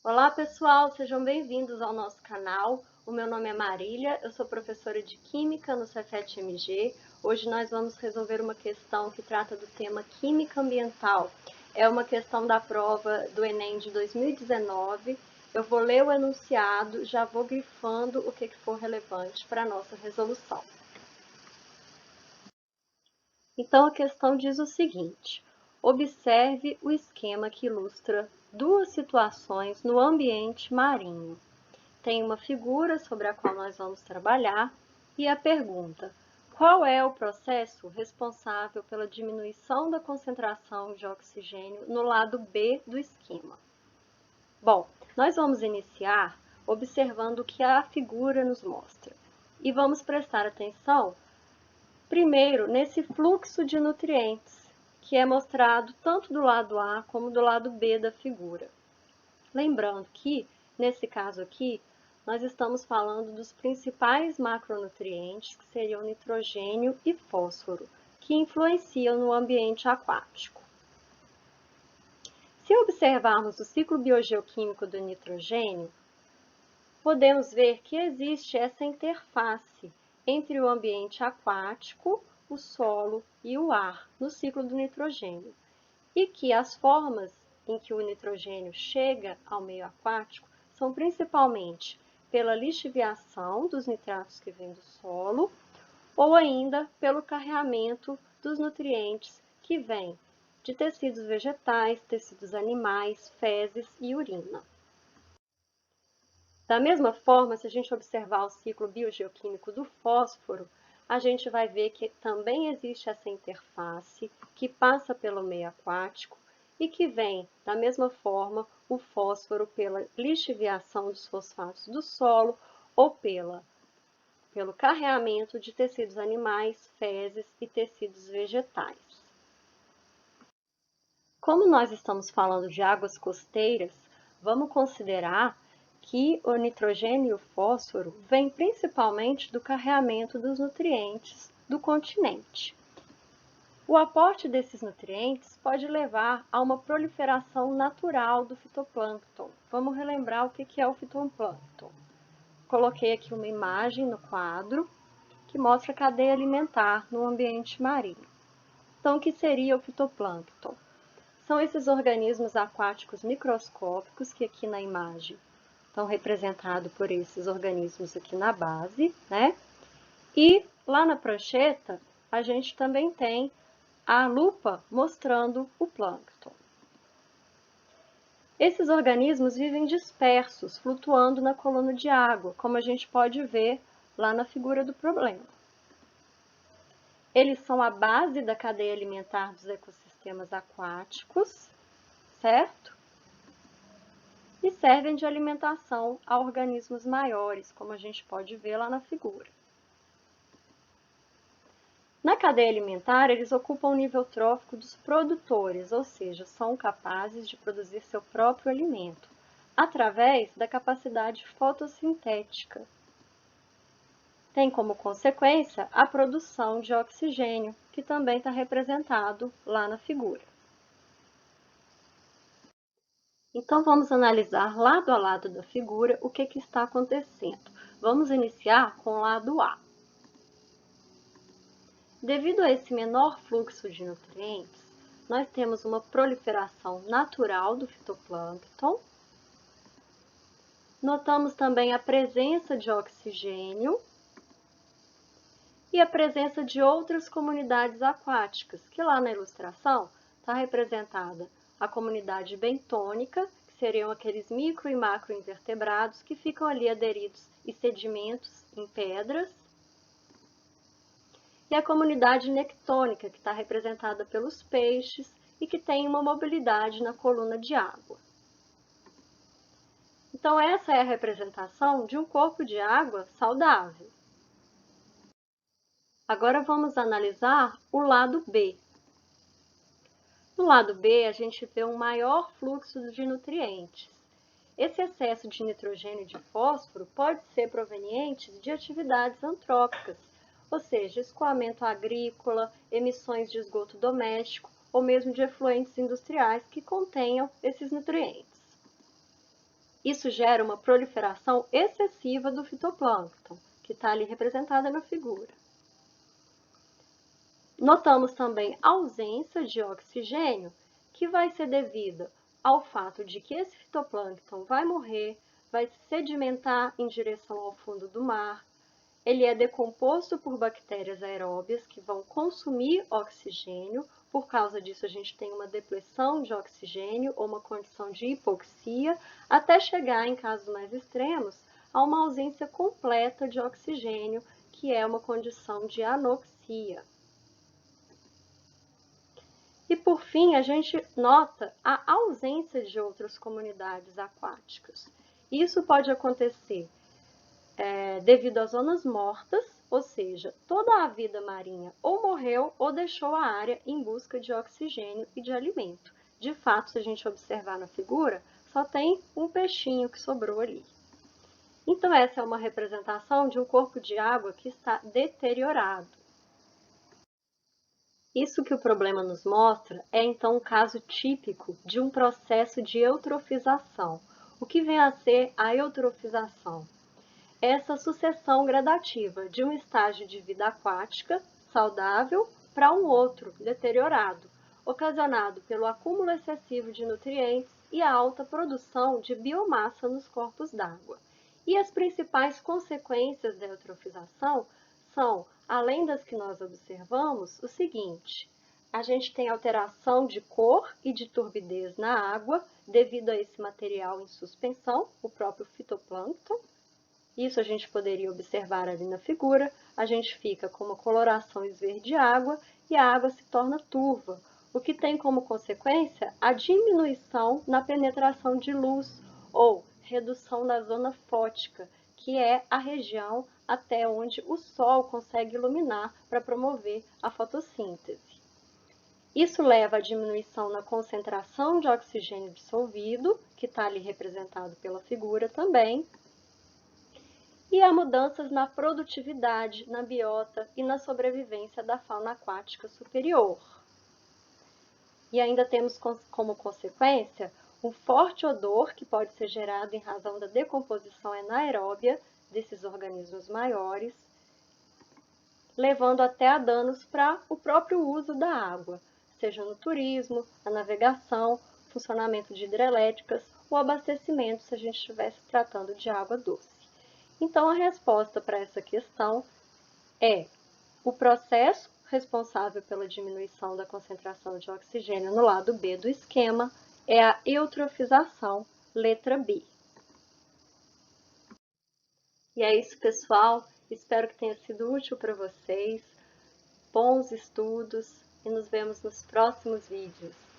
Olá pessoal, sejam bem-vindos ao nosso canal. O meu nome é Marília, eu sou professora de Química no Cefet-MG. Hoje nós vamos resolver uma questão que trata do tema Química Ambiental. É uma questão da prova do Enem de 2019. Eu vou ler o enunciado, já vou grifando o que for relevante para a nossa resolução. Então a questão diz o seguinte: observe o esquema que ilustra duas situações no ambiente marinho. Tem uma figura sobre a qual nós vamos trabalhar e a pergunta: qual é o processo responsável pela diminuição da concentração de oxigênio no lado B do esquema? Bom, nós vamos iniciar observando o que a figura nos mostra e vamos prestar atenção primeiro nesse fluxo de nutrientes, que é mostrado tanto do lado A como do lado B da figura. Lembrando que, nesse caso aqui, nós estamos falando dos principais macronutrientes, que seriam nitrogênio e fósforo, que influenciam no ambiente aquático. Se observarmos o ciclo biogeoquímico do nitrogênio, podemos ver que existe essa interface entre o ambiente aquático, o solo e o ar no ciclo do nitrogênio, e que as formas em que o nitrogênio chega ao meio aquático são principalmente pela lixiviação dos nitratos que vêm do solo ou ainda pelo carreamento dos nutrientes que vêm de tecidos vegetais, tecidos animais, fezes e urina. Da mesma forma, se a gente observar o ciclo biogeoquímico do fósforo, a gente vai ver que também existe essa interface que passa pelo meio aquático e que vem, da mesma forma, o fósforo pela lixiviação dos fosfatos do solo ou pelo carreamento de tecidos animais, fezes e tecidos vegetais. Como nós estamos falando de águas costeiras, vamos considerar que o nitrogênio e o fósforo vêm principalmente do carreamento dos nutrientes do continente. O aporte desses nutrientes pode levar a uma proliferação natural do fitoplâncton. Vamos relembrar o que é o fitoplâncton. Coloquei aqui uma imagem no quadro que mostra a cadeia alimentar no ambiente marinho. Então, o que seria o fitoplâncton? São esses organismos aquáticos microscópicos que aqui na imagem estão representados por esses organismos aqui na base, né? E lá na prancheta, a gente também tem a lupa mostrando o plâncton. Esses organismos vivem dispersos, flutuando na coluna de água, como a gente pode ver lá na figura do problema. Eles são a base da cadeia alimentar dos ecossistemas aquáticos, certo? E servem de alimentação a organismos maiores, como a gente pode ver lá na figura. Na cadeia alimentar, eles ocupam o nível trófico dos produtores, ou seja, são capazes de produzir seu próprio alimento, através da capacidade fotossintética. Tem como consequência a produção de oxigênio, que também está representado lá na figura. Então, vamos analisar lado a lado da figura o que está acontecendo. Vamos iniciar com o lado A. Devido a esse menor fluxo de nutrientes, nós temos uma proliferação natural do fitoplâncton. Notamos também a presença de oxigênio e a presença de outras comunidades aquáticas, que lá na ilustração está representada a comunidade bentônica, que seriam aqueles micro e macroinvertebrados que ficam ali aderidos em sedimentos, em pedras. e a comunidade nectônica, que está representada pelos peixes e que tem uma mobilidade na coluna de água. Então, essa é a representação de um corpo de água saudável. Agora vamos analisar o lado B. No lado B, a gente vê um maior fluxo de nutrientes. Esse excesso de nitrogênio e de fósforo pode ser proveniente de atividades antrópicas, ou seja, escoamento agrícola, emissões de esgoto doméstico ou mesmo de efluentes industriais que contenham esses nutrientes. Isso gera uma proliferação excessiva do fitoplâncton, que está ali representada na figura. Notamos também a ausência de oxigênio, que vai ser devida ao fato de que esse fitoplâncton vai morrer, vai se sedimentar em direção ao fundo do mar. Ele é decomposto por bactérias aeróbias que vão consumir oxigênio. Por causa disso, a gente tem uma depleção de oxigênio ou uma condição de hipoxia, até chegar, em casos mais extremos, a uma ausência completa de oxigênio, que é uma condição de anoxia. E, por fim, a gente nota a ausência de outras comunidades aquáticas. Isso pode acontecer devido às zonas mortas, ou seja, toda a vida marinha ou morreu ou deixou a área em busca de oxigênio e de alimento. De fato, se a gente observar na figura, só tem um peixinho que sobrou ali. Então, essa é uma representação de um corpo de água que está deteriorado. Isso que o problema nos mostra é, então, um caso típico de um processo de eutrofização. O que vem a ser a eutrofização? Essa sucessão gradativa de um estágio de vida aquática saudável para um outro deteriorado, ocasionado pelo acúmulo excessivo de nutrientes e a alta produção de biomassa nos corpos d'água. E as principais consequências da eutrofização são, além das que nós observamos, o seguinte: a gente tem alteração de cor e de turbidez na água devido a esse material em suspensão, o próprio fitoplâncton. Isso a gente poderia observar ali na figura. A gente fica com uma coloração esverdeágua e a água se torna turva, o que tem como consequência a diminuição na penetração de luz ou redução da zona fótica, que é a região até onde o sol consegue iluminar para promover a fotossíntese. Isso leva à diminuição na concentração de oxigênio dissolvido, que está ali representado pela figura também, e a mudanças na produtividade, na biota e na sobrevivência da fauna aquática superior. E ainda temos como consequência um forte odor que pode ser gerado em razão da decomposição anaeróbia desses organismos maiores, levando até a danos para o próprio uso da água, seja no turismo, na navegação, funcionamento de hidrelétricas ou abastecimento, se a gente estivesse tratando de água doce. Então, a resposta para essa questão é o processo responsável pela diminuição da concentração de oxigênio no lado B do esquema é a eutrofização, letra B. E é isso, pessoal. Espero que tenha sido útil para vocês. Bons estudos e nos vemos nos próximos vídeos.